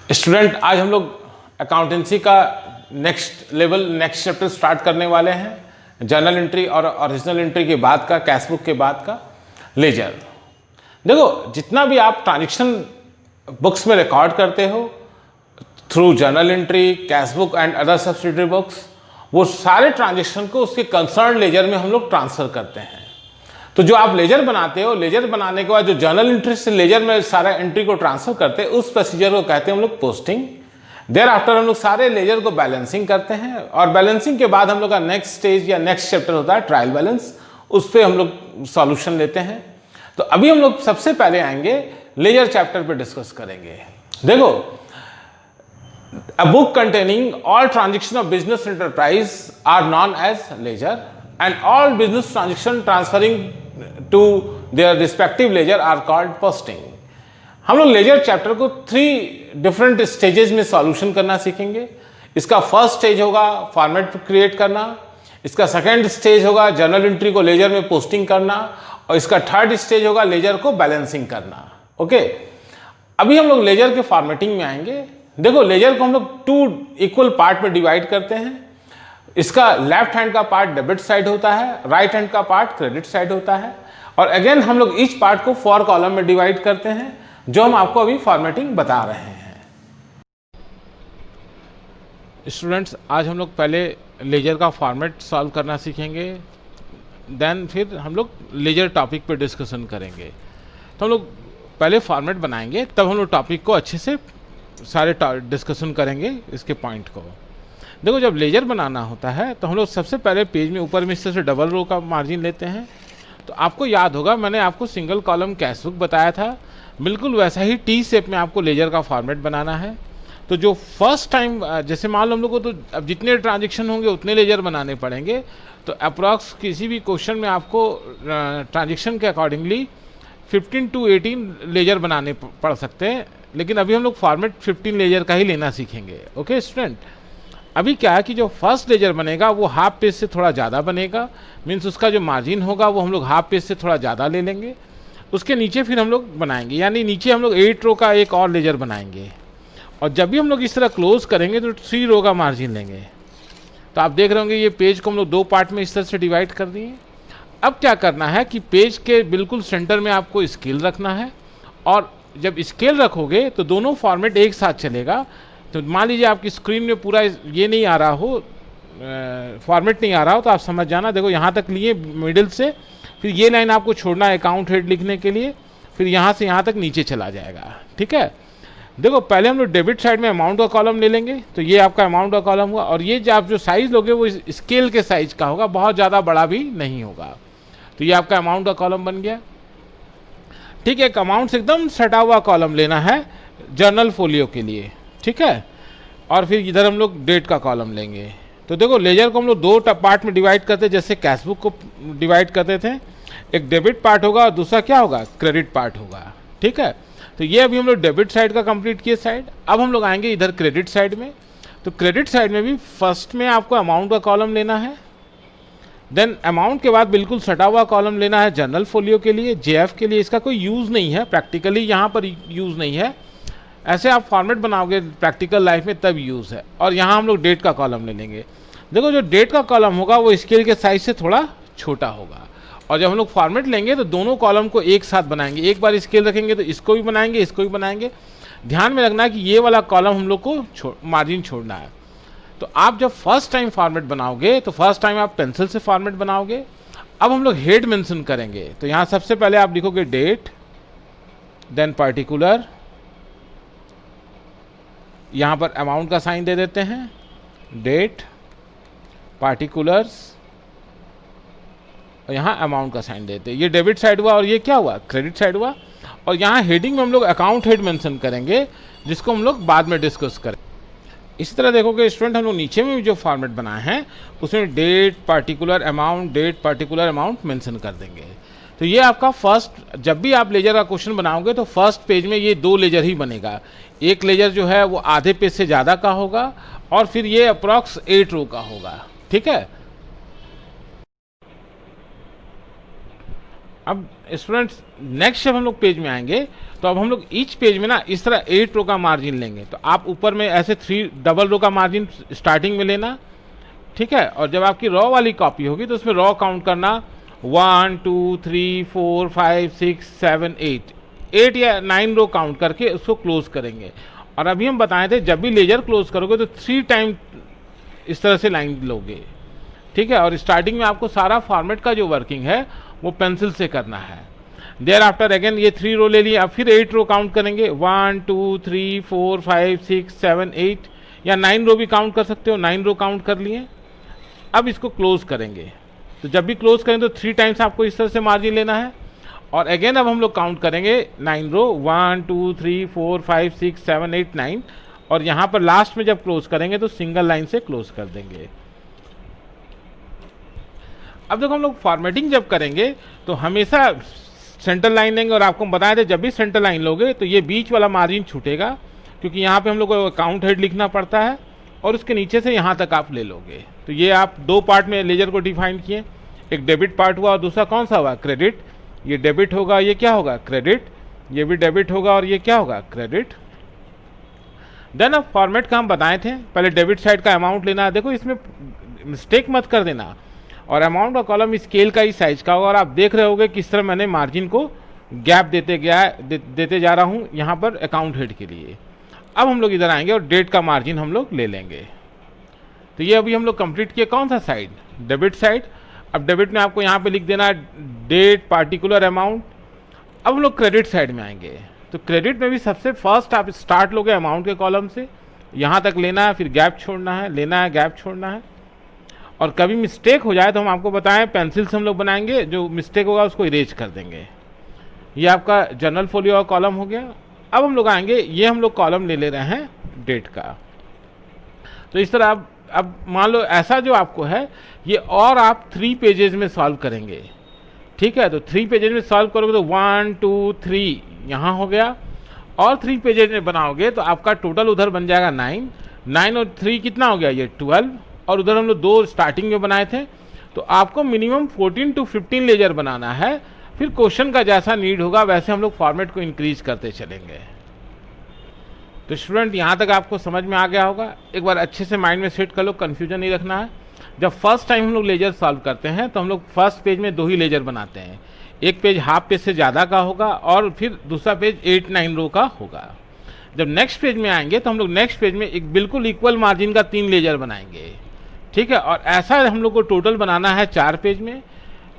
Student, आज हम लोग अकाउंटेंसी का next level next chapter start करने वाले हैं। जर्नल एंट्री और ओरिजिनल एंट्री के बाद का, कैश बुक के बाद का लेजर। देखो, जितना भी आप ट्रांजेक्शन बुक्स में रिकॉर्ड करते हो through journal entry, cash book and other subsidiary books, वो सारे ट्रांजेक्शन को उसके कंसर्न लेजर में हम लोग ट्रांसफर करते हैं। तो जो आप लेजर बनाते हो, लेजर बनाने के बाद जो जर्नल एंट्री से लेजर में सारा एंट्री को ट्रांसफर करते हैं, उस प्रोसीजर को कहते हैं हम लोग पोस्टिंग। देयर आफ्टर हम लोग सारे लेजर को बैलेंसिंग करते हैं और बैलेंसिंग के बाद हम लोग का नेक्स्ट स्टेज या नेक्स्ट चैप्टर होता है ट्रायल बैलेंस। उस पर हम लोग सॉल्यूशन लेते हैं। तो अभी हम लोग सबसे पहले आएंगे लेजर चैप्टर पे डिस्कस करेंगे। देखो, a book containing all transaction of business enterprise are known as ledger and all business transaction transferring to their respective ledger are called posting। हम लोग लेजर चैप्टर को 3 डिफरेंट स्टेजेस में solution करना सीखेंगे। इसका फर्स्ट स्टेज होगा format create करना, इसका सेकेंड स्टेज होगा जर्नल एंट्री को लेजर में पोस्टिंग करना और इसका थर्ड स्टेज होगा लेजर को बैलेंसिंग करना। ओके, अभी हम लोग लेजर के फॉर्मेटिंग में आएंगे। देखो, लेजर को हम लोग 2 इक्वल पार्ट में डिवाइड करते हैं। इसका लेफ्ट हैंड का पार्ट डेबिट साइड होता है, राइट हैंड का पार्ट क्रेडिट साइड होता है। और अगेन हम लोग ईच पार्ट को 4 कॉलम में डिवाइड करते हैं, जो हम आपको अभी फॉर्मेटिंग बता रहे हैं। स्टूडेंट्स, आज हम लोग पहले लेजर का फॉर्मेट सॉल्व करना सीखेंगे, देन फिर हम लोग लेजर टॉपिक पे डिस्कशन करेंगे। तो हम लोग पहले फॉर्मेट बनाएंगे, तब हम लोग टॉपिक को अच्छे से सारे डिस्कशन करेंगे इसके पॉइंट को। देखो, जब लेजर बनाना होता है तो हम लोग सबसे पहले पेज में ऊपर में इस तरह से डबल रो का मार्जिन लेते हैं। तो आपको याद होगा, मैंने आपको सिंगल कॉलम कैश बुक बताया था, बिल्कुल वैसा ही टी शेप में आपको लेजर का फॉर्मेट बनाना है। तो जो फर्स्ट टाइम, जैसे मान लो हम लोग को तो अब जितने ट्रांजेक्शन होंगे उतने लेजर बनाने पड़ेंगे। तो अप्रॉक्स किसी भी क्वेश्चन में आपको ट्रांजेक्शन के अकॉर्डिंगली 15 to 18 लेजर बनाने पड़ सकते हैं, लेकिन अभी हम लोग फॉर्मेट 15 लेजर का ही लेना सीखेंगे। ओके स्टूडेंट, अभी क्या है कि जो फर्स्ट लेजर बनेगा वो हाफ पेज से थोड़ा ज़्यादा बनेगा, मीन्स उसका जो मार्जिन होगा वो हम लोग हाफ पेज से थोड़ा ज़्यादा ले लेंगे। उसके नीचे फिर हम लोग बनाएंगे, यानी नीचे हम लोग 8 रो का एक और लेजर बनाएंगे। और जब भी हम लोग इस तरह क्लोज करेंगे तो 3 रो का मार्जिन लेंगे। तो आप देख रहे होंगे ये पेज को हम लोग 2 पार्ट में इस तरह से डिवाइड कर दिए। अब क्या करना है कि पेज के बिल्कुल सेंटर में आपको स्केल रखना है, और जब स्केल रखोगे तो दोनों फॉर्मेट एक साथ चलेगा। तो मान लीजिए आपकी स्क्रीन में पूरा ये नहीं आ रहा हो, फॉर्मेट नहीं आ रहा हो, तो आप समझ जाना। देखो, यहाँ तक लिए मिडिल से, फिर ये लाइन आपको छोड़ना है अकाउंट हेड लिखने के लिए, फिर यहाँ से यहाँ तक नीचे चला जाएगा। ठीक है, देखो पहले हम लोग डेबिट साइड में अमाउंट का कॉलम ले लेंगे। तो ये आपका अमाउंट का कॉलम हुआ, और ये जो आप जो साइज लोगे वो स्केल के साइज का होगा, बहुत ज़्यादा बड़ा भी नहीं होगा। तो ये आपका अमाउंट का कॉलम बन गया। ठीक है, एक अमाउंट से एकदम सटा हुआ कॉलम लेना है जर्नल फोलियो के लिए। ठीक है, और फिर इधर हम लोग डेट का कॉलम लेंगे। तो देखो, लेजर को हम लोग 2 पार्ट में डिवाइड करते हैं, जैसे कैश बुक को डिवाइड करते थे। एक डेबिट पार्ट होगा और दूसरा क्या होगा, क्रेडिट पार्ट होगा। ठीक है, तो ये अभी हम लोग डेबिट साइड का कंप्लीट किए साइड। अब हम लोग आएंगे इधर क्रेडिट साइड में। तो क्रेडिट साइड में भी फर्स्ट में आपको अमाउंट का कॉलम लेना है, देन अमाउंट के बाद बिल्कुल सटा हुआ कॉलम लेना है जर्नल फोलियो के लिए, जेएफ के लिए। इसका कोई यूज़ नहीं है प्रैक्टिकली, यहाँ पर यूज़ नहीं है। ऐसे आप फॉर्मेट बनाओगे प्रैक्टिकल लाइफ में तब यूज़ है। और यहाँ हम लोग डेट का कॉलम ले लेंगे। देखो, जो डेट का कॉलम होगा वो स्केल के साइज से थोड़ा छोटा होगा। और जब हम लोग फॉर्मेट लेंगे तो दोनों कॉलम को एक साथ बनाएंगे। एक बार स्केल रखेंगे तो इसको भी बनाएंगे, इसको भी बनाएंगे। ध्यान में रखना है कि ये वाला कॉलम हम लोग को मार्जिन छोड़ना है। तो आप जब फर्स्ट टाइम फॉर्मेट बनाओगे तो फर्स्ट टाइम आप पेंसिल से फॉर्मेट बनाओगे। अब हम लोग हेड मेंशन करेंगे। तो यहाँ सबसे पहले आप लिखोगे डेट, देन पर्टिकुलर, यहाँ पर अमाउंट का साइन दे देते हैं, डेट, पार्टिकुलर्स, और यहाँ अमाउंट का साइन देते हैं। ये डेबिट साइड हुआ और ये क्या हुआ, क्रेडिट साइड हुआ। और यहाँ हेडिंग में हम लोग अकाउंट हेड मेंशन करेंगे, जिसको हम लोग बाद में डिस्कस करें। इसी तरह देखोगे स्टूडेंट, हम लोग नीचे में भी जो फॉर्मेट बनाए हैं उसमें date, particular amount, date, particular amount mention कर देंगे। तो ये आपका फर्स्ट, जब भी आप लेजर का क्वेश्चन बनाओगे तो फर्स्ट पेज में ये 2 लेजर ही बनेगा। एक लेजर जो है वो आधे पेज से ज़्यादा का होगा, और फिर ये अप्रॉक्स 8 रो का होगा। ठीक है, अब स्टूडेंट्स नेक्स्ट जब हम लोग पेज में आएंगे तो अब हम लोग ईच पेज में ना इस तरह 8 रो का मार्जिन लेंगे। तो आप ऊपर में ऐसे 3 डबल रो का मार्जिन स्टार्टिंग में लेना, ठीक है। और जब आपकी रॉ वाली कॉपी होगी तो उसमें रॉ काउंट करना 1 2 3 4 5 6 7 8 या 9 रो काउंट करके उसको क्लोज करेंगे। और अभी हम बताए थे जब भी लेजर क्लोज करोगे तो 3 टाइम इस तरह से लाइन लोगे, ठीक है। और स्टार्टिंग में आपको सारा फॉर्मेट का जो वर्किंग है वो पेंसिल से करना है। देयर आफ्टर अगेन ये 3 रो ले लिए, अब फिर 8 रो काउंट करेंगे 1 2 3 4 5 6 7 8 या 9 रो भी काउंट कर सकते हो, 9 रो काउंट कर लिए। अब इसको क्लोज करेंगे, तो जब भी क्लोज करें तो 3 टाइम्स आपको इस तरह से मार्जिन लेना है। और अगेन अब हम लोग काउंट करेंगे 9 रो 1 2 3 4 5 6 7 8 9 और यहाँ पर लास्ट में जब क्लोज करेंगे तो सिंगल लाइन से क्लोज कर देंगे। अब देखो हम लोग फॉर्मेटिंग जब करेंगे तो हमेशा सेंटर लाइन लेंगे और आपको बताया था जब भी सेंटर लाइन लोगे तो ये बीच वाला मार्जिन छूटेगा, क्योंकि यहाँ पे हम लोग को अकाउंट हेड लिखना पड़ता है और उसके नीचे से यहाँ तक आप ले लोगे। तो ये आप 2 पार्ट में लेजर को डिफाइन किए, एक डेबिट पार्ट हुआ और दूसरा कौन सा हुआ, क्रेडिट। ये डेबिट होगा, ये क्या होगा, क्रेडिट। ये भी डेबिट होगा और ये क्या होगा, क्रेडिट। देन अब फॉर्मेट का हम बताए थे, पहले डेबिट साइड का अमाउंट लेना है। देखो इसमें मिस्टेक मत कर देना, और अमाउंट का कॉलम स्केल का ही साइज का होगा। और आप देख रहे होगे किस तरह मैंने मार्जिन को गैप देते जा रहा हूँ यहाँ पर अकाउंट हेड के लिए। अब हम लोग इधर आएंगे और डेट का मार्जिन हम लोग ले लेंगे। तो ये अभी हम लोग कंप्लीट किए कौन सा साइड, डेबिट साइड। अब डेबिट में आपको यहाँ पे लिख देना डेट पार्टिकुलर अमाउंट। अब हम लोग क्रेडिट साइड में आएंगे, तो क्रेडिट में भी सबसे फर्स्ट आप स्टार्ट लोगे अमाउंट के कॉलम से, यहाँ तक लेना है, फिर गैप छोड़ना है, लेना है, गैप छोड़ना है। और कभी मिस्टेक हो जाए तो हम आपको बताएं पेंसिल से हम लोग बनाएंगे, जो मिस्टेक होगा उसको इरेज कर देंगे। ये आपका जनरल फोलियो का कॉलम हो गया। अब हम लोग आएंगे, ये हम लोग कॉलम ले रहे हैं डेट का। तो इस तरह अब मान लो ऐसा जो आपको है ये, और आप 3 पेजेस में सॉल्व करेंगे, ठीक है। तो 3 पेजेस में सॉल्व करोगे तो 1 2 3 यहाँ हो गया, और 3 पेजेस में बनाओगे तो आपका टोटल उधर बन जाएगा 9 और 3 कितना हो गया, ये 12। और उधर हम लोग 2 स्टार्टिंग में बनाए थे। तो आपको मिनिमम 14 to 15 लेजर बनाना है। फिर क्वेश्चन का जैसा नीड होगा वैसे हम लोग फॉर्मेट को इंक्रीज करते चलेंगे। तो स्टूडेंट यहाँ तक आपको समझ में आ गया होगा। एक बार अच्छे से माइंड में सेट कर लो, कन्फ्यूजन नहीं रखना है। जब फर्स्ट टाइम हम लोग लेजर सॉल्व करते हैं तो हम लोग फर्स्ट पेज में 2 ही लेजर बनाते हैं। एक पेज हाफ पेज से ज़्यादा का होगा और फिर दूसरा पेज 8-9 रो का होगा। जब नेक्स्ट पेज में आएंगे तो हम लोग नेक्स्ट पेज में एक बिल्कुल इक्वल मार्जिन का 3 लेजर बनाएंगे, ठीक है। और ऐसा हम लोग को टोटल बनाना है 4 पेज में।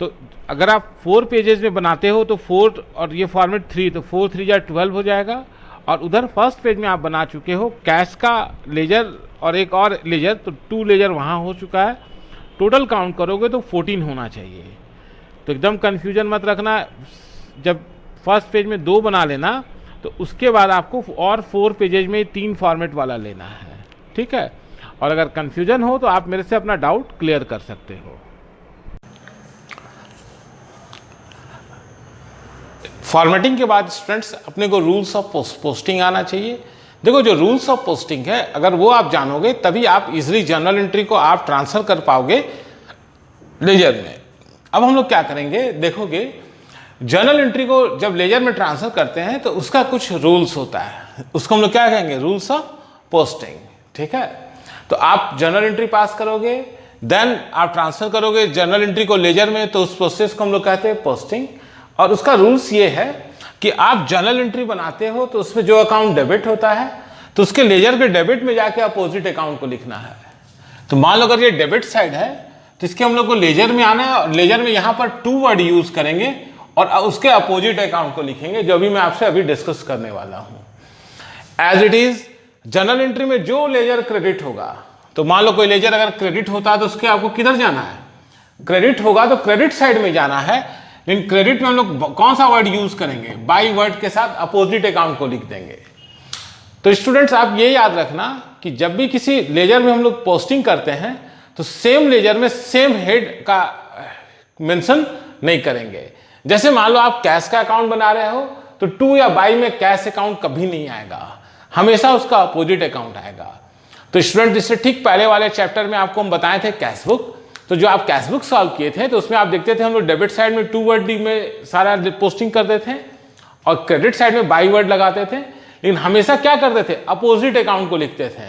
तो अगर आप 4 पेजेस में बनाते हो तो 4 और ये फॉर्मेट 3, तो 4 3 या 12 हो जाएगा। और उधर फर्स्ट पेज में आप बना चुके हो कैश का लेजर और एक और लेजर, तो 2 लेजर वहाँ हो चुका है। टोटल काउंट करोगे तो 14 होना चाहिए। तो एकदम कन्फ्यूजन मत रखना। जब फर्स्ट पेज में 2 बना लेना तो उसके बाद आपको और 4 पेजेज में 3 फॉर्मेट वाला लेना है, ठीक है। और अगर कन्फ्यूजन हो तो आप मेरे से अपना डाउट क्लियर कर सकते हो। फॉर्मेटिंग के बाद स्टूडेंट्स अपने को रूल्स ऑफ पोस्टिंग आना चाहिए। देखो जो रूल्स ऑफ पोस्टिंग है अगर वो आप जानोगे तभी आप इजीली जर्नल एंट्री को आप ट्रांसफर कर पाओगे लेजर में। अब हम लोग क्या करेंगे, देखोगे जर्नल एंट्री को जब लेजर में ट्रांसफर करते हैं तो उसका कुछ रूल्स होता है, उसको हम लोग क्या कहेंगे, रूल्स ऑफ पोस्टिंग, ठीक है। तो आप जर्नल एंट्री पास करोगे, देन आप ट्रांसफर करोगे जर्नल एंट्री को लेजर में, तो उस प्रोसेस को हम लोग कहते हैं पोस्टिंग। और उसका रूल्स ये है कि आप जर्नल एंट्री बनाते हो तो उसमें जो अकाउंट डेबिट होता है तो उसके लेजर के डेबिट में जाके अपोजिट अकाउंट को लिखना है। तो मान लो अगर ये डेबिट साइड है तो इसके हम लोग को लेजर में आना है और लेजर में यहाँ पर 2 वर्ड यूज करेंगे और उसके अपोजिट अकाउंट को लिखेंगे, जो भी मैं आपसे अभी डिस्कस करने वाला हूँ। As it is journal entry में जो लेजर क्रेडिट होगा, तो मान लो कोई लेजर अगर क्रेडिट होता है तो उसके आपको किधर जाना है, क्रेडिट होगा तो क्रेडिट साइड में जाना है। लेकिन क्रेडिट में हम लोग कौन सा वर्ड यूज करेंगे, बाई वर्ड के साथ अपोजिट अकाउंट को लिख देंगे। तो स्टूडेंट्स आप ये याद रखना कि जब भी किसी लेजर में हम लोग पोस्टिंग करते हैं तो सेम लेजर में सेम हेड का मेंशन नहीं करेंगे। जैसे मान लो आप कैश का अकाउंट बना रहे हो तो 2 या बाई में कैश अकाउंट कभी नहीं आएगा, हमेशा उसका अपोजिट अकाउंट आएगा। तो स्टूडेंट इससे ठीक पहले वाले चैप्टर में आपको हम बताए थे कैश बुक। तो जो आप कैश बुक सॉल्व किए थे तो उसमें आप देखते थे हम लोग डेबिट साइड में 2 वर्ड में सारा पोस्टिंग करते थे और क्रेडिट साइड में बाई वर्ड लगाते थे, लेकिन हमेशा क्या करते थे, अपोजिट अकाउंट को लिखते थे।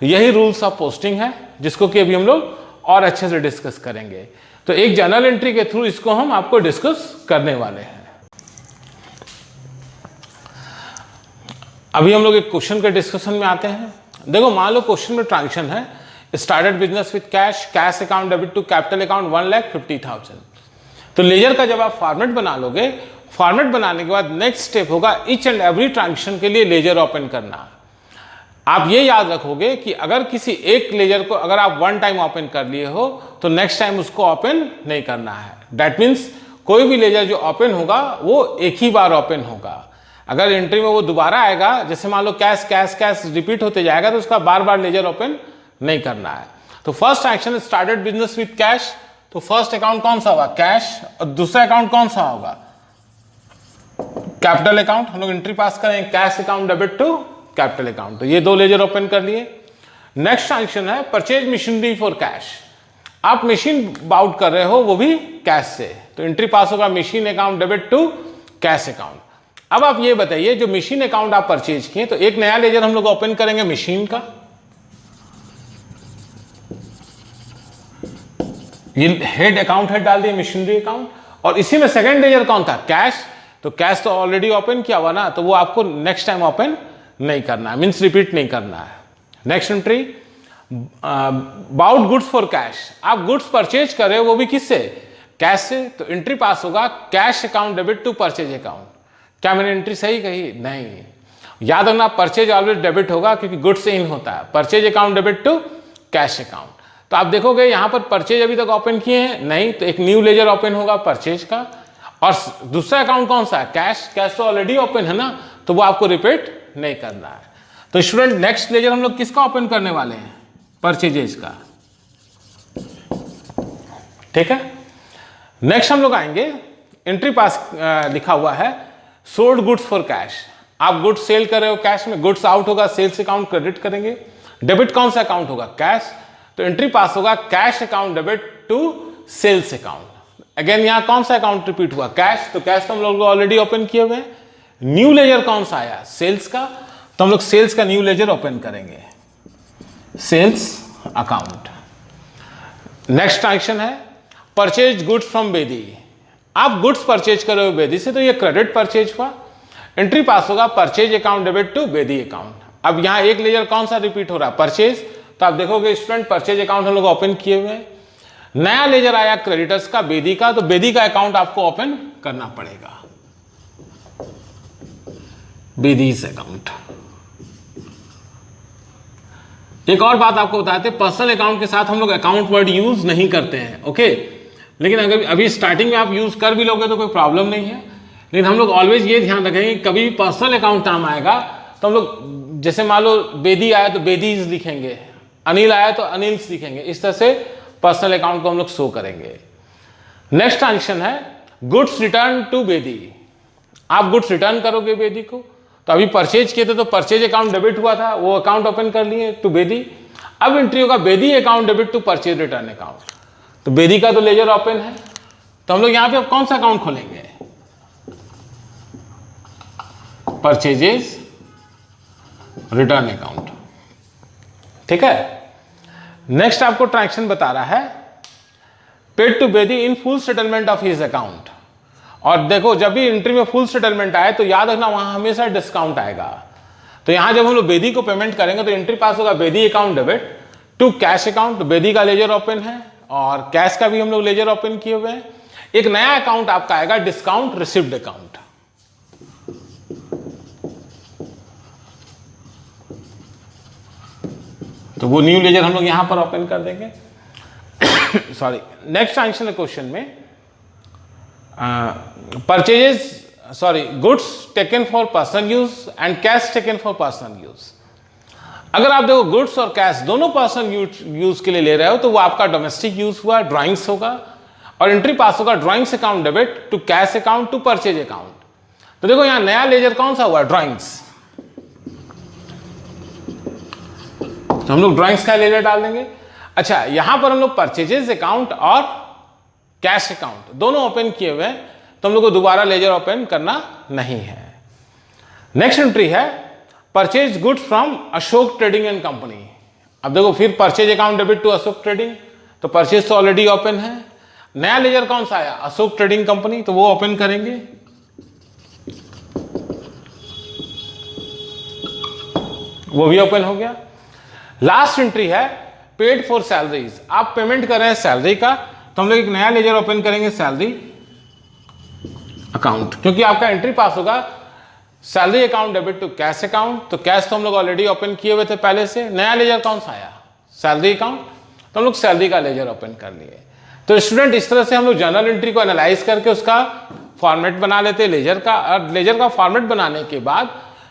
यही रूल्स ऑफ पोस्टिंग है, जिसको कि अभी हम लोग और अच्छे से डिस्कस करेंगे। तो एक जर्नल एंट्री के थ्रू इसको हम आपको डिस्कस करने वाले हैं। अभी हम लोग एक क्वेश्चन के डिस्कशन में आते हैं। देखो, मान लो क्वेश्चन में ट्रांजेक्शन है, started business with cash, cash account debit to capital account 1,50,000। तो लेजर का जब आप फॉर्मेट बना लोगे, फॉर्मेट बनाने के बाद नेक्स्ट स्टेप होगा ईच एंड एवरी ट्रांजेक्शन के लिए लेजर ओपन करना। आप ये याद रखोगे कि अगर किसी एक लेजर को अगर आप वन टाइम ओपन कर लिए हो तो नेक्स्ट टाइम उसको ओपन नहीं करना है। दैट मीन्स कोई भी लेजर जो ओपन होगा वो एक ही बार ओपन होगा। अगर एंट्री में वो दोबारा आएगा, जैसे मान लो कैश कैश कैश रिपीट होते जाएगा, तो उसका बार बार लेजर ओपन नहीं करना है। तो first action started business with cash, तो फर्स्ट अकाउंट कौन सा होगा, कैश, और दूसरा अकाउंट कौन सा होगा, कैपिटल अकाउंट। हम लोग एंट्री पास करेंगे cash account debit to capital account. तो ये दो लेजर ओपन कर लिए। नेक्स्ट ट्रांजेक्शन है परचेज मशीनरी फॉर कैश। आप मशीन बाउट कर रहे हो, वो भी कैश से, तो एंट्री पास होगा machine account debit to cash account. अब आप ये बताइए, जो मशीन अकाउंट आप परचेज किए, तो एक नया लेजर हम लोग ओपन करेंगे मशीन का। ये हेड अकाउंट है, डाल दिए मशीनरी अकाउंट, और इसी में सेकंड लेजर कौन था, कैश। तो कैश तो ऑलरेडी ओपन किया हुआ ना, तो वो आपको नेक्स्ट टाइम ओपन नहीं करना है, मीन्स रिपीट नहीं करना है। Next entry bought goods for cash. आप गुड्स परचेज कर रहे हो, वो भी किससे, कैश से, तो एंट्री पास होगा cash account debit to purchase account. क्या मैंने एंट्री सही कही, नहीं, याद रखना परचेज ऑलवेज डेबिट होगा क्योंकि गुड्स से इन होता है। Purchase account debit to cash account. तो आप देखोगे यहां पर परचेज अभी तक ओपन किए हैं नहीं, तो एक न्यू लेजर ओपन होगा परचेज का, और दूसरा अकाउंट कौन सा है, कैश। कैश तो ऑलरेडी ओपन है ना, तो वो आपको रिपीट नहीं करना है। तो स्टूडेंट नेक्स्ट लेजर हम लोग किसका ओपन करने वाले हैं, परचेजेस का, ठीक है। नेक्स्ट हम लोग आएंगे, एंट्री पास लिखा हुआ है सोल्ड गुड्स फॉर कैश। आप गुड्स सेल कर रहे हो कैश में, गुड्स आउट होगा सेल्स अकाउंट क्रेडिट करेंगे। डेबिट कौन सा अकाउंट होगा, कैश, तो एंट्री पास होगा cash account debit to sales account. Again यहां कौन सा अकाउंट रिपीट हुआ, कैश, तो कैश तो हम लोग ऑलरेडी ओपन किए हुए हैं। न्यू लेजर कौन सा आया, सेल्स का, तो हम लोग सेल्स का न्यू लेजर ओपन करेंगे, सेल्स अकाउंट। नेक्स्ट ट्रांजेक्शन है परचेज गुड्स फ्रॉम बेदी। आप गुड्स परचेज कर रहे हो बेदी से, तो ये क्रेडिट परचेज हुआ। एंट्री पास होगा purchase account debit to Bedi account. अब यहां एक लेजर कौन सा रिपीट हो रहा है, परचेज, तो आप देखोगे स्टूडेंट परचेज अकाउंट हम लोग ओपन किए हुए हैं। नया लेजर आया क्रेडिटर्स का, बेदी का, तो बेदी का अकाउंट आपको ओपन करना पड़ेगा, बेदीज अकाउंट। एक और बात आपको बताते हैं, पर्सनल अकाउंट के साथ हम लोग अकाउंट वर्ड यूज नहीं करते हैं, ओके। लेकिन अगर अभी स्टार्टिंग में आप यूज कर भी लोगे तो कोई प्रॉब्लम नहीं है, लेकिन हम लोग ऑलवेज ये ध्यान रखेंगे कभी भी पर्सनल अकाउंट नाम आएगा तो हम लोग, जैसे मान लो बेदी आया तो बेदीज लिखेंगे, अनिल आया तो अनिल्स लिखेंगे, इस तरह से पर्सनल अकाउंट को हम लोग शो करेंगे। नेक्स्ट ट्रांजेक्शन है गुड्स रिटर्न टू बेदी। आप गुड्स रिटर्न करोगे बेदी को, तो अभी परचेज किए थे तो परचेज अकाउंट डेबिट हुआ था, वो अकाउंट ओपन कर लिए टू बेदी। अब एंट्री होगा Bedi account debit to purchase return account. तो बेदी का तो लेजर ओपन है, तो हम लोग यहां पे अब कौन सा अकाउंट खोलेंगे, परचेजेस रिटर्न अकाउंट, ठीक है। नेक्स्ट आपको ट्रांजेक्शन बता रहा है paid to Bedi in full settlement of his account. और देखो जब भी एंट्री में फुल सेटलमेंट आए तो याद रखना वहां हमेशा डिस्काउंट आएगा। तो यहां जब हम लोग बेदी को पेमेंट करेंगे तो एंट्री पास होगा Bedi account debit to cash account. Bedi का लेजर ओपन है और कैश का भी हम लोग लेजर ओपन किए हुए हैं। एक नया अकाउंट आपका आएगा डिस्काउंट रिसीव्ड अकाउंट। तो वो न्यू लेजर हम लोग यहां पर ओपन कर देंगे। सॉरी, नेक्स्ट ट्रांजेक्शन क्वेश्चन में goods taken for personal use and cash taken for personal use. अगर आप देखो गुड्स और कैश दोनों पर्सनल यूज के लिए ले रहे हो तो वो आपका डोमेस्टिक यूज हुआ, ड्राइंग्स होगा, और एंट्री पास होगा drawings account debit to cash account to purchase account. तो देखो यहां नया लेजर कौन सा हुआ, ड्राइंग्स, तो हम लोग ड्राइंग्स का लेजर डाल देंगे। अच्छा, यहां पर हम लोग परचेजेस अकाउंट और कैश अकाउंट दोनों ओपन किए हुए हैं, तो हम लोग को दोबारा लेजर ओपन करना नहीं है। नेक्स्ट एंट्री है purchase goods from Ashok trading and company. अब देखो फिर purchase account debit to Ashok trading, तो परचेज तो ऑलरेडी ओपन है। नया लेजर कौन सा आया, अशोक ट्रेडिंग कंपनी, तो वो ओपन करेंगे। वो भी ओपन हो गया। लास्ट एंट्री है पेड फॉर सैलरीज। आप पेमेंट कर रहे हैं सैलरी का, तो हम लोग एक नया लेजर ओपन करेंगे सैलरी अकाउंट, क्योंकि आपका एंट्री पास होगा salary account debit to cash account. तो कैश तो हम लोग ऑलरेडी ओपन किए हुए थे पहले से। नया लेजर कौन सा आया, सैलरी अकाउंट, तो हम लोग सैलरी का लेजर ओपन कर लिए। तो स्टूडेंट इस तरह से हम लोग जर्नल एंट्री को एनालाइज करके उसका फॉर्मेट बना लेते हैं लेजर का, और लेजर का फॉर्मेट बनाने के बाद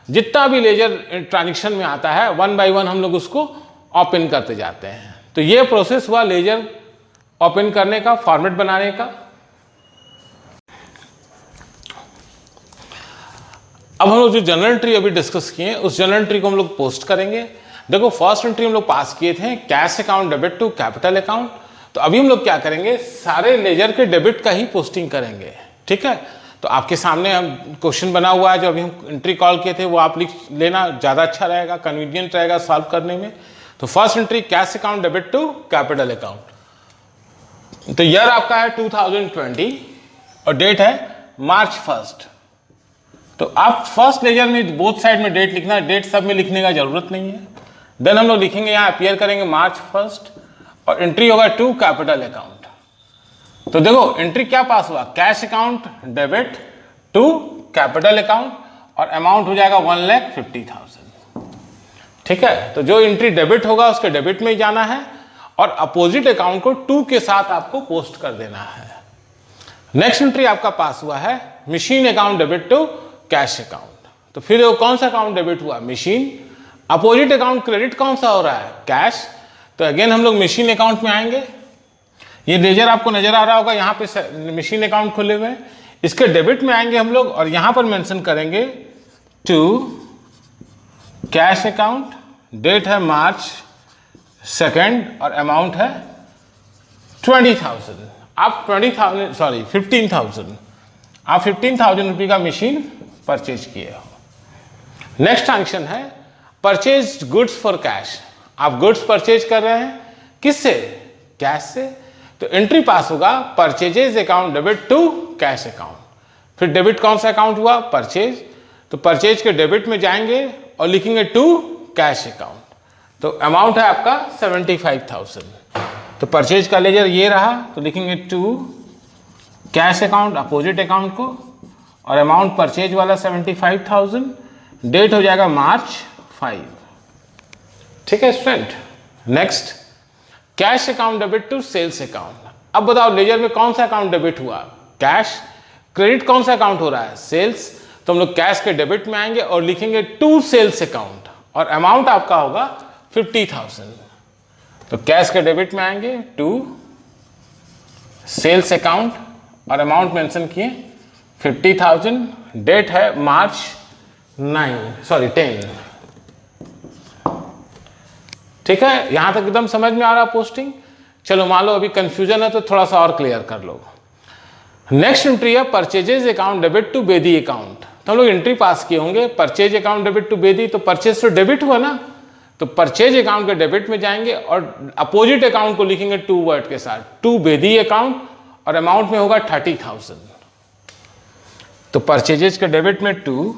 जितना भी लेजर ट्रांजेक्शन में आता है 1 बाय 1 हम लोग उसको ओपन करते जाते हैं। तो ये प्रोसेस हुआ लेजर ओपन करने का, फॉर्मेट बनाने का। अब हम लोग जो जनरल एंट्री अभी डिस्कस किए उस जनरल एंट्री को हम लोग पोस्ट करेंगे। देखो फर्स्ट एंट्री हम लोग पास किए थे cash account debit to capital account, तो अभी हम लोग क्या करेंगे, सारे लेजर के डेबिट का ही पोस्टिंग करेंगे। ठीक है, तो आपके सामने हम क्वेश्चन बना हुआ है, जो अभी हम एंट्री कॉल किए थे वो आप लिख लेना, ज़्यादा अच्छा रहेगा, कन्वीनियंट रहेगा सॉल्व करने में। तो first entry cash account debit to capital account, तो ईयर आपका है 2020 और डेट है March 1। तो आप फर्स्ट लेजर में बोथ साइड में डेट लिखना, डेट सब में लिखने का जरूरत नहीं है। देन हम लोग लिखेंगे, यहाँ अपीयर करेंगे March 1 और एंट्री होगा टू कैपिटल अकाउंट। तो देखो एंट्री क्या पास हुआ, cash account debit to capital account, और अमाउंट हो जाएगा 1,50,000। ठीक है, तो जो एंट्री डेबिट होगा उसके डेबिट में ही जाना है, और अपोजिट अकाउंट को 2 के साथ आपको पोस्ट कर देना है। नेक्स्ट एंट्री आपका पास हुआ है machine account debit to cash account. तो फिर वो कौन सा अकाउंट डेबिट हुआ, मशीन। अपोजिट अकाउंट क्रेडिट कौन सा हो रहा है, कैश। तो अगेन हम लोग मशीन अकाउंट में आएंगे। ये लेजर आपको नजर आ रहा होगा, यहाँ पे मशीन अकाउंट खुले हुए हैं, इसके डेबिट में आएंगे हम लोग, और यहां पर मेंशन करेंगे टू कैश अकाउंट, डेट है March 2 और अमाउंट है 20,000। आप 15,000 आप 15,000 रुपये का मशीन परचेज किए हो। नेक्स्ट ट्रांजेक्शन है परचेज गुड्स फॉर कैश। आप गुड्स परचेज कर रहे हैं किससे, कैश से। तो एंट्री पास होगा purchases account debit to cash account. फिर डेबिट कौन सा अकाउंट हुआ, परचेज। तो परचेज के डेबिट में जाएंगे और लिखेंगे टू कैश अकाउंट। तो अमाउंट है आपका 75,000। तो परचेज का लेजर ये रहा, तो लिखेंगे to cash account opposite account को, और अमाउंट परचेज वाला 75,000, डेट हो जाएगा March 5। ठीक है student. Next cash account debit to sales account. अब बताओ लेजर में कौन सा अकाउंट डेबिट हुआ, कैश। क्रेडिट कौन सा अकाउंट हो रहा है, सेल्स। तो हम लोग कैश के डेबिट में आएंगे और लिखेंगे टू सेल्स अकाउंट, और अमाउंट आपका होगा 50,000। तो कैश के डेबिट में आएंगे टू सेल्स अकाउंट, और अमाउंट मेंशन किए 50,000, डेट है March 10। ठीक है, यहां तक एकदम समझ में आ रहा पोस्टिंग। चलो मान लो अभी कंफ्यूजन है तो थोड़ा सा और क्लियर कर लो। नेक्स्ट एंट्री है purchases account debit to Bedi account. तो हम लोग एंट्री पास किए होंगे purchase account debit to Bedi, तो परचेज तो डेबिट हुआ ना, तो परचेज अकाउंट के डेबिट में जाएंगे और अपोजिट अकाउंट को लिखेंगे टू वर्ड के साथ, टू बेदी अकाउंट, और अमाउंट में होगा 30,000। तो परचेजेज के डेबिट में टू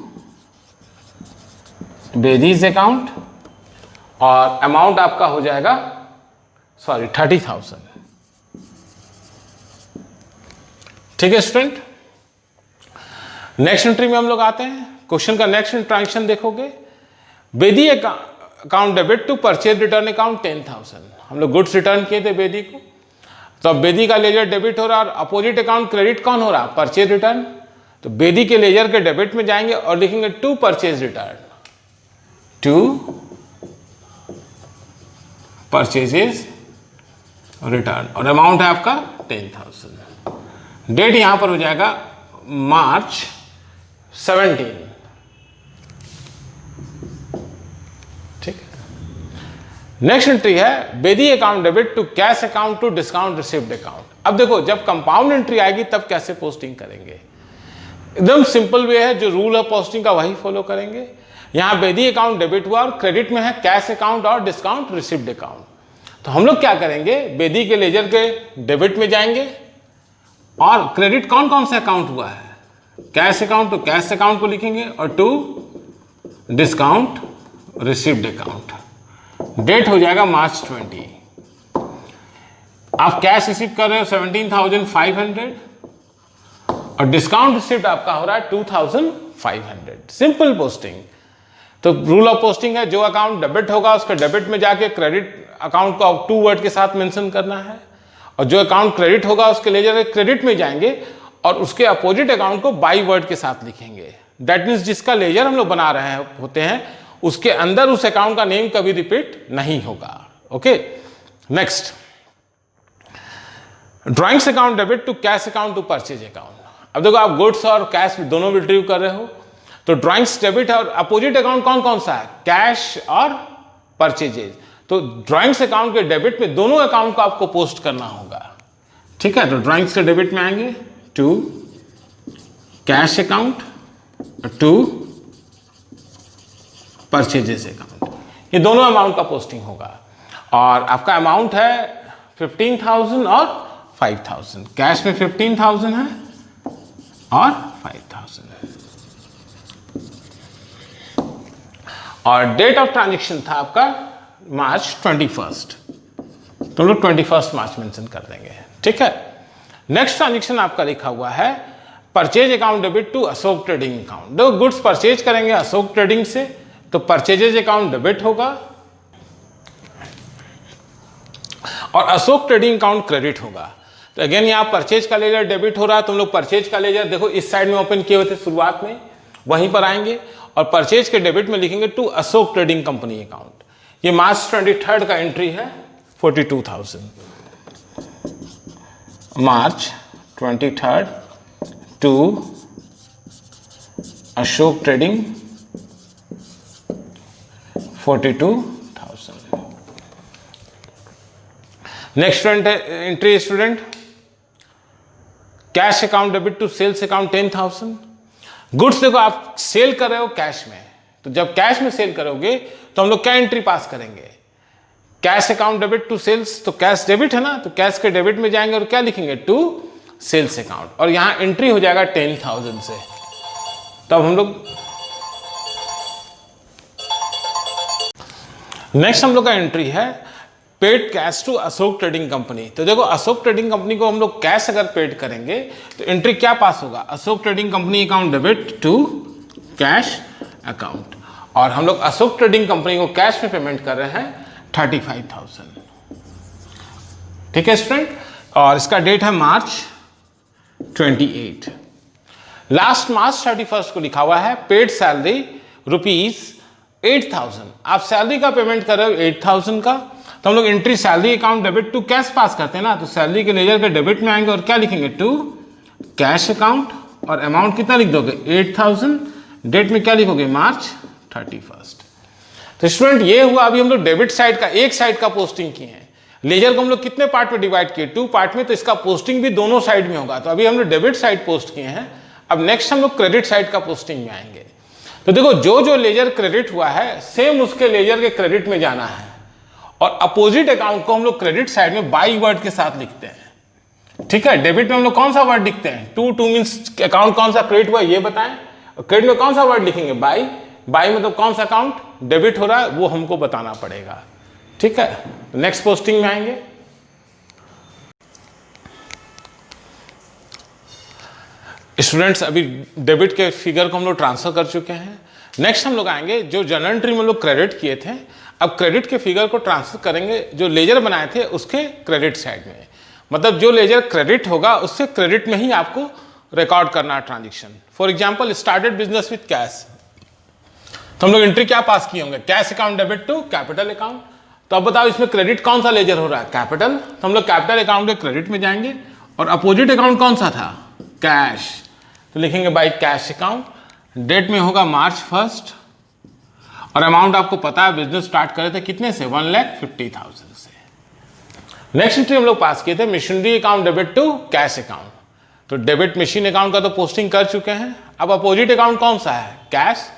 बेदीज अकाउंट, और अमाउंट आपका हो जाएगा 30,000। ठीक है स्टूडेंट। नेक्स्ट एंट्री में हम लोग आते हैं। क्वेश्चन का नेक्स्ट ट्रांजेक्शन देखोगे, Bedi account debit to purchase return account 10,000। हम लोग गुड्स रिटर्न किए थे बेदी को, तो अब बेदी का लेजर डेबिट हो रहा, और अपोजिट अकाउंट क्रेडिट कौन हो रहा, परचेज रिटर्न। तो बेदी के लेजर के डेबिट में जाएंगे और लिखेंगे to purchase return, to purchases return, और अमाउंट है आपका 10,000। डेट यहां पर हो जाएगा March 17। ठीक है। नेक्स्ट एंट्री है Bedi account debit to cash account to discount received account. अब देखो जब कंपाउंड एंट्री आएगी तब कैसे पोस्टिंग करेंगे। एकदम सिंपल वे है, जो रूल ऑफ पोस्टिंग का वही फॉलो करेंगे। यहाँ बेदी अकाउंट डेबिट हुआ और क्रेडिट में है कैश अकाउंट और डिस्काउंट रिसिप्ड अकाउंट। तो हम लोग क्या करेंगे, बेदी के लेजर के डेबिट में जाएंगे और क्रेडिट कौन कौन सा अकाउंट हुआ है, कैश अकाउंट, तो कैश अकाउंट को लिखेंगे और to discount received account. Date हो जाएगा मार्च 20। आप कैश रिसीव कर रहे हो 17,500 और डिस्काउंट रिसिप्ट आपका हो रहा है 2,500। Simple posting. तो रूल ऑफ पोस्टिंग है, जो अकाउंट डेबिट होगा उसके डेबिट में जाके क्रेडिट अकाउंट को 2 वर्ड के साथ मेंशन करना है, और जो अकाउंट क्रेडिट होगा उसके लेजर क्रेडिट में जाएंगे और उसके अपोजिट अकाउंट को बाई वर्ड के साथ लिखेंगे। दैट मीन्स जिसका लेजर हम लोग बना रहे होते हैं उसके अंदर उस अकाउंट का नेम कभी रिपीट नहीं होगा। Okay, next, drawings account debit to cash account to purchase account. अब देखो, आप गुड्स और कैश दोनों रिट्रीव कर रहे हो, तो ड्राइंग्स डेबिट और अपोजिट अकाउंट कौन कौन सा है, कैश और परचेजेज। तो ड्राइंग्स अकाउंट के डेबिट में दोनों अकाउंट को आपको पोस्ट करना होगा। ठीक है, तो ड्राइंग्स के डेबिट में आएंगे to cash account, to purchases account, ये दोनों अमाउंट का पोस्टिंग होगा। और आपका अमाउंट है 15,000 और 5,000। कैश में 15,000 है और 5,000। और डेट ऑफ ट्रांजेक्शन था आपका मार्च 21। तो लोग 21 मार्च मेंशन कर देंगे। ठीक है, नेक्स्ट ट्रांजेक्शन आपका लिखा हुआ है purchase account debit to Ashok trading account. दो गुड्स परचेज करेंगे अशोक ट्रेडिंग से, तो परचेजेज अकाउंट डेबिट होगा और अशोक ट्रेडिंग अकाउंट क्रेडिट होगा। तो अगेन यहाँ परचेज का लेजर डेबिट हो रहा है, तो हम लोग परचेज का लेजर देखो इस साइड में ओपन किए हुए थे शुरुआत में, वहीं पर आएंगे और परचेज के डेबिट में लिखेंगे to Ashok trading company account. ये मार्च 23 का एंट्री है 42,000। March 23 to Ashok trading 42,000। Next entry student, cash account debit to sales account 10,000। Goods देखो आप सेल कर रहे हो कैश में, तो जब कैश में सेल करोगे तो हम लोग क्या एंट्री पास करेंगे, cash account debit to sales, तो कैश डेबिट है ना, तो कैश के डेबिट में जाएंगे और क्या लिखेंगे टू सेल्स अकाउंट, और यहां एंट्री हो जाएगा 10,000 से। तब हम लोग नेक्स्ट हम लोग का एंट्री है paid cash to Ashok trading company. तो देखो अशोक ट्रेडिंग कंपनी को हम लोग कैश अगर पेड करेंगे तो एंट्री क्या पास होगा, Ashok trading company account debit to cash account, और हम लोग अशोक ट्रेडिंग कंपनी को कैश में पेमेंट कर रहे हैं 35,000। ठीक है स्टूडेंट, और इसका डेट है मार्च 28। लास्ट मार्च 31 को लिखा हुआ है पेड सैलरी ₹8,000। आप सैलरी का पेमेंट कर रहे हो 8,000 का, तो हम लोग entry salary account debit to cash pass करते हैं ना, तो सैलरी के लेजर के डेबिट में आएंगे और क्या लिखेंगे टू कैश अकाउंट, और अमाउंट कितना लिख दोगे 8,000। डेट में क्या लिखोगे मार्च 31। तो स्टूडेंट ये हुआ, अभी हम लोग डेबिट साइड का एक साइड का पोस्टिंग किए हैं। लेजर को हम लोग कितने पार्ट में डिवाइड किए, 2 पार्ट में, तो इसका पोस्टिंग भी दोनों साइड में होगा। तो अभी हम लोग डेबिट साइड पोस्ट किए हैं, अब नेक्स्ट हम लोग क्रेडिट साइड का पोस्टिंग में आएंगे। तो देखो जो जो लेजर क्रेडिट हुआ है सेम उसके लेजर के क्रेडिट में जाना है, और अपोजिट अकाउंट को हम लोग क्रेडिट साइड में बाई वर्ड के साथ लिखते हैं। ठीक है, डेबिट में हम लोग कौन सा वर्ड लिखते हैं, टू मीन्स अकाउंट कौन सा क्रेडिट हुआ ये बताएं, और क्रेडिट में कौन सा वर्ड लिखेंगे बाई, बाई मतलब कौन सा अकाउंट डेबिट हो रहा है वो हमको बताना पड़ेगा। ठीक है, नेक्स्ट पोस्टिंग में आएंगे। स्टूडेंट्स अभी डेबिट के फिगर को हम लोग ट्रांसफर कर चुके हैं। नेक्स्ट हम लोग आएंगे जो जनरल एंट्री में हम लोग क्रेडिट किए थे, अब क्रेडिट के फिगर को ट्रांसफर करेंगे जो लेजर बनाए थे उसके क्रेडिट साइड में। मतलब जो लेजर क्रेडिट होगा उससे क्रेडिट में ही आपको रिकॉर्ड करना है transaction. For example started business with cash, तो हम लोग एंट्री क्या पास किए होंगे, cash account debit to capital account. तो अब बताओ इसमें क्रेडिट कौन सा लेजर हो रहा है, कैपिटल, तो हम लोग कैपिटल अकाउंट के क्रेडिट में जाएंगे, और अपोजिट अकाउंट कौन सा था, कैश, तो लिखेंगे बाई कैश अकाउंट। डेट में होगा मार्च 1, और अमाउंट आपको पता है बिजनेस स्टार्ट करे थे कितने से, 1,50,000 से। नेक्स्ट एंट्री हम लोग पास किए थे machinery account debit to cash account, तो डेबिट मशीन अकाउंट का तो पोस्टिंग कर चुके हैं। अब अपोजिट अकाउंट कौन सा है? कैश।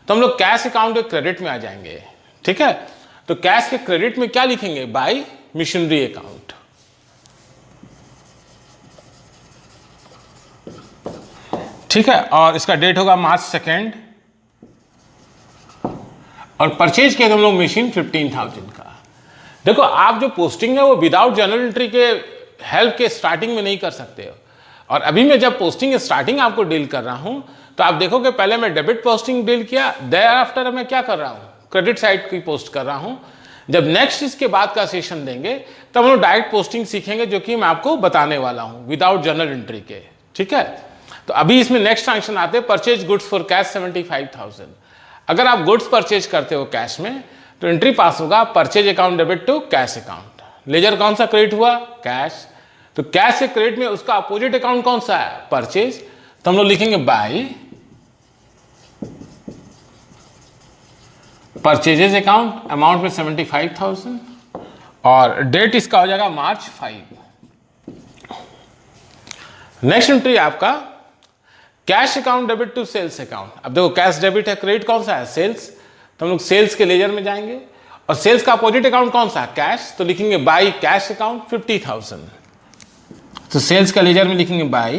तो हम लोग कैश अकाउंट के क्रेडिट में आ जाएंगे, ठीक है। तो कैश के क्रेडिट में क्या लिखेंगे? बाय मशीनरी अकाउंट, ठीक है। और इसका डेट होगा मार्च 2 और परचेज किया हम लोग मशीन 15,000 का। देखो आप जो पोस्टिंग है वो विदाउट जर्नल एंट्री के हेल्प के स्टार्टिंग में नहीं कर सकते हो। और अभी मैं जब पोस्टिंग स्टार्टिंग आपको डील कर रहा हूं तो आप देखोगे पहले मैं डेबिट पोस्टिंग डील किया, देयर आफ्टर मैं क्या कर रहा हूं? क्रेडिट साइड की पोस्ट कर रहा हूं। जब नेक्स्ट इसके बाद का सेशन देंगे तब हम लोग डायरेक्ट पोस्टिंग सीखेंगे, जो कि मैं आपको बताने वाला हूं विदाउट जर्नल एंट्री के, ठीक है। तो अभी इसमें नेक्स्ट ट्रांजेक्शन आते हैं, परचेज गुड्स फॉर कैश 75,000। अगर आप गुड्स परचेज करते हो कैश में तो एंट्री पास होगा purchase account debit to cash account. Ledger कौन सा क्रेडिट हुआ? कैश। तो कैश से क्रेडिट में उसका अपोजिट अकाउंट कौन सा है? परचेज। तो हम लोग लिखेंगे बाय परचेजेज अकाउंट, अमाउंट में 75,000 और डेट इसका हो जाएगा मार्च 5। नेक्स्ट एंट्री आपका cash account debit to sales account. अब देखो कैश डेबिट है, क्रेडिट कौन सा है? सेल्स। तो हम लोग सेल्स के लेजर में जाएंगे और सेल्स का अपोजिट अकाउंट कौन सा है? कैश। तो लिखेंगे बाय कैश अकाउंट 50,000। तो सेल्स का लेजर में लिखेंगे बाय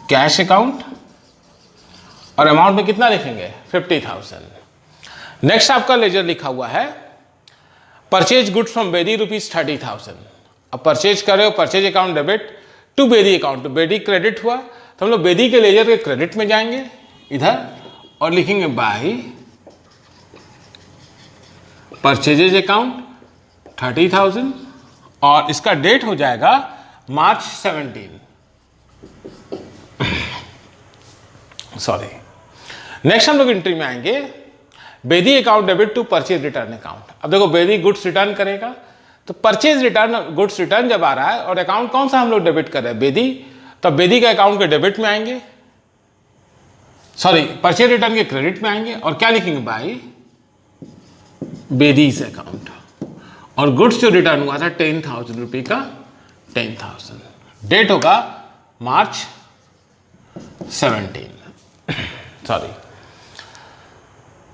कैश अकाउंट और अमाउंट में कितना लिखेंगे? 50,000। नेक्स्ट आपका लेजर लिखा हुआ है परचेज गुड्स फ्रॉम बेदी ₹30,000। अब परचेज कर रहे हो, purchase account debit to Bedi account. तो बेदी क्रेडिट हुआ तो हम लोग बेदी के लेजर के क्रेडिट में जाएंगे इधर और लिखेंगे बाय परचेजेज अकाउंट 30,000 और इसका डेट हो जाएगा मार्च 17। सॉरी। नेक्स्ट हम लोग एंट्री में आएंगे Bedi account debit to purchase return account. अब देखो बेदी गुड्स रिटर्न करेगा तो परचेज रिटर्न गुड्स रिटर्न जब आ रहा है और अकाउंट कौन सा हम लोग डेबिट कर रहे हैं? बेदी। तो बेदी के अकाउंट के डेबिट में आएंगे, सॉरी परचेज रिटर्न के क्रेडिट में आएंगे और क्या लिखेंगे? By Bedi's account. और गुड्स जो रिटर्न हुआ था 10,000 रुपये का 10,000। डेट होगा मार्च 17। सॉरी।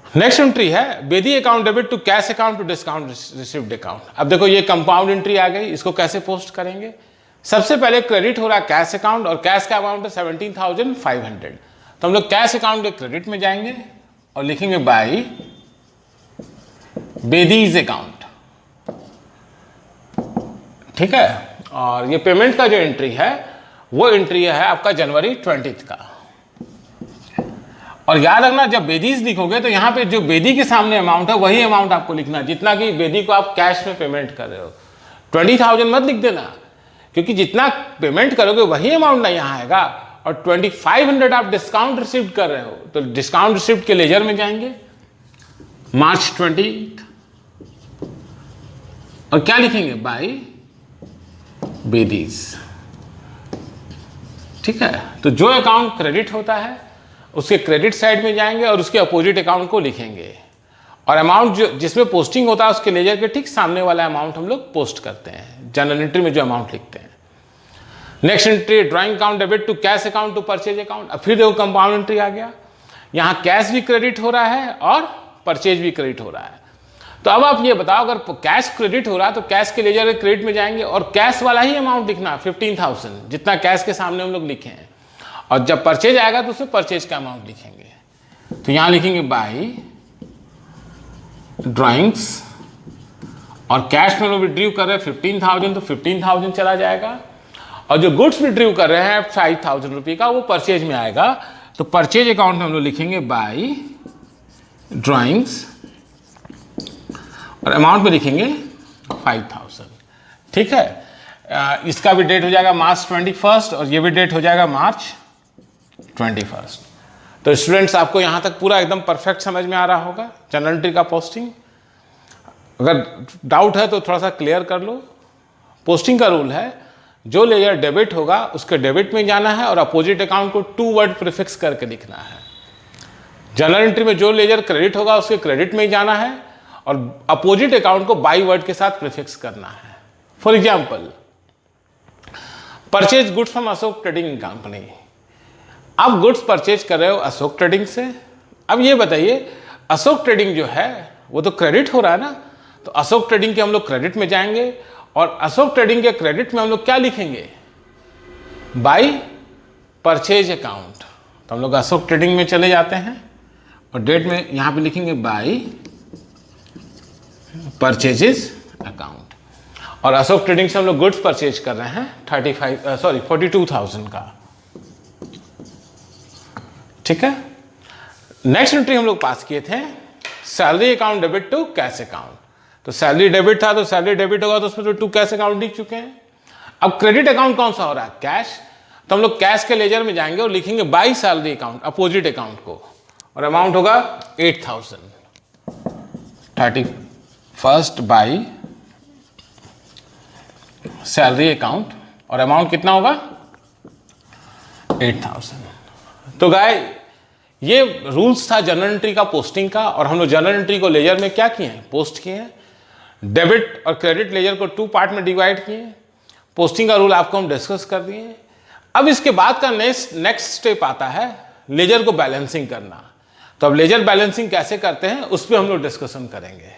नेक्स्ट एंट्री है Bedi account debit to cash account to discount received account. अब देखो ये कंपाउंड एंट्री आ गई, इसको कैसे पोस्ट करेंगे? सबसे पहले क्रेडिट हो रहा है कैश अकाउंट और कैश का अमाउंट है 17,500। तो हम लोग कैश अकाउंट के क्रेडिट में जाएंगे और लिखेंगे बाय बेदीज अकाउंट, ठीक है। और ये पेमेंट का जो एंट्री है वो एंट्री है आपका जनवरी 20 का। और याद रखना जब बेदीज लिखोगे तो यहां पे जो बेदी के सामने अमाउंट है वही अमाउंट आपको लिखना, जितना कि बेदी को आप कैश में पेमेंट कर रहे हो। 20,000 मत लिख देना, क्योंकि जितना पेमेंट करोगे वही अमाउंट ना यहाँ आएगा। और 2,500 आप डिस्काउंट रिसीव कर रहे हो तो डिस्काउंट रिसीव के लेजर में जाएंगे मार्च 20 और क्या लिखेंगे? बाय बेदीज, ठीक है। तो जो अकाउंट क्रेडिट होता है उसके क्रेडिट साइड में जाएंगे और उसके अपोजिट अकाउंट को लिखेंगे और अमाउंट जो जिसमें पोस्टिंग होता है उसके लेजर के ठीक सामने वाला अमाउंट हम लोग पोस्ट करते हैं, जनरल एंट्री में जो अमाउंट लिखते हैं। Next entry drawing account debit to cash account to purchase account. अब फिर देखो कंपाउंड एंट्री आ गया, यहाँ कैश भी क्रेडिट हो रहा है और परचेज भी क्रेडिट हो रहा है। तो अब आप ये बताओ अगर कैश क्रेडिट हो रहा है तो कैश के लेजर के क्रेडिट में जाएंगे और कैश वाला ही अमाउंट लिखना 15,000 जितना कैश के सामने हम लोग लिखे हैं। और जब परचेज आएगा तो उसमें परचेज का अमाउंट लिखेंगे। तो यहां लिखेंगे बाय ड्राइंग्स और कैश में लोग विड्रीव कर रहे हैं 15,000 तो 15,000 चला जाएगा और जो गुड्स विड्रीव कर रहे हैं 5,000 रुपये का वो परचेज में आएगा। तो परचेज अकाउंट में हम लोग लिखेंगे बाय ड्राइंग्स और अमाउंट में लिखेंगे 5,000, ठीक है। इसका भी डेट हो जाएगा मार्च 21 और ये भी डेट हो जाएगा मार्च 21। तो स्टूडेंट्स आपको यहाँ तक पूरा एकदम परफेक्ट समझ में आ रहा होगा जनरल एंट्री का पोस्टिंग। अगर डाउट है तो थोड़ा सा क्लियर कर लो। पोस्टिंग का रूल है जो लेजर डेबिट होगा उसके डेबिट में जाना है और अपोजिट अकाउंट को 2 वर्ड प्रीफिक्स करके लिखना है। जनरल एंट्री में जो लेजर क्रेडिट होगा उसके क्रेडिट में ही जाना है और अपोजिट अकाउंट को बाई वर्ड के साथ प्रीफिक्स करना है। For example purchase goods from Ashok trading company. आप गुड्स परचेज कर रहे हो अशोक ट्रेडिंग से। अब ये बताइए, अशोक ट्रेडिंग जो है वो तो क्रेडिट हो रहा है ना, तो अशोक ट्रेडिंग के हम लोग क्रेडिट में जाएंगे और अशोक ट्रेडिंग के क्रेडिट में हम लोग क्या लिखेंगे, बाई परचेज अकाउंट। तो हम लोग अशोक ट्रेडिंग में चले जाते हैं और डेट में यहां पे लिखेंगे बाई परचेजेस अकाउंट। और अशोक ट्रेडिंग से हम लोग गुड्स परचेज कर रहे हैं 42,000 का। ठीक है, नेक्स्ट एंट्री हम लोग पास किए थे salary account debit to cash account. तो सैलरी डेबिट था तो सैलरी डेबिट होगा, तो उसमें तो टू कैश अकाउंट लिख चुके हैं। अब क्रेडिट अकाउंट कौन सा हो रहा है, कैश। तो हम लोग कैश के लेजर में जाएंगे और लिखेंगे by salary account, opposite account को, और अमाउंट होगा 8,000। 31st बाई सैलरी अकाउंट और अमाउंट कितना होगा 8,000। तो गाय ये रूल्स था जनरल एंट्री का पोस्टिंग का, और हम लोग जनरल एंट्री को लेजर में क्या किए हैं, पोस्ट किए हैं। डेबिट और क्रेडिट लेजर को 2 पार्ट में डिवाइड किए। पोस्टिंग का रूल आपको हम डिस्कस कर दिए। अब इसके बाद का नेक्स्ट स्टेप आता है लेजर को बैलेंसिंग करना। तो अब लेजर बैलेंसिंग कैसे करते हैं उस पर हम लोग डिस्कशन करेंगे।